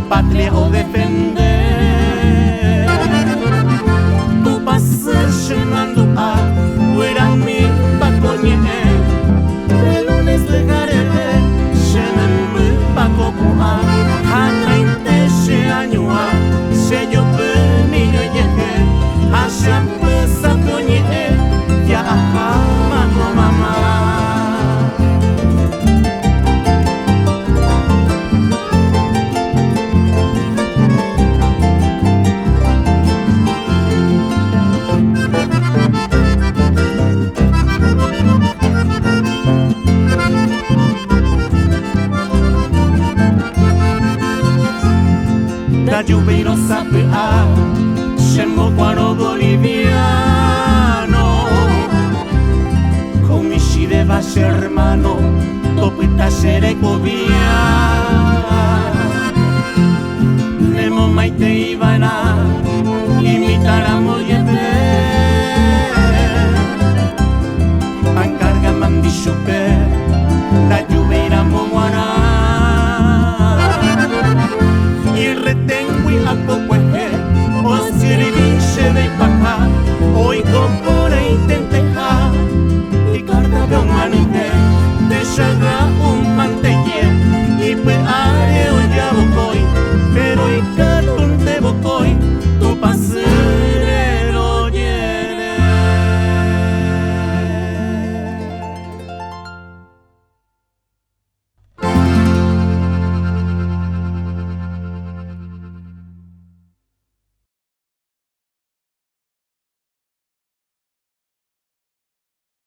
patria o defender. Tu pasas llenando a Huirami Pacoñe, de lunes dejaré llenando Pacopoa, a 30 años se yo venía llegué, a Champesa Coñe, ya a mano mamá. Da lluvia sabe a Shembo Guaro boliviano, con mi shire va hermano, topita shere cobia.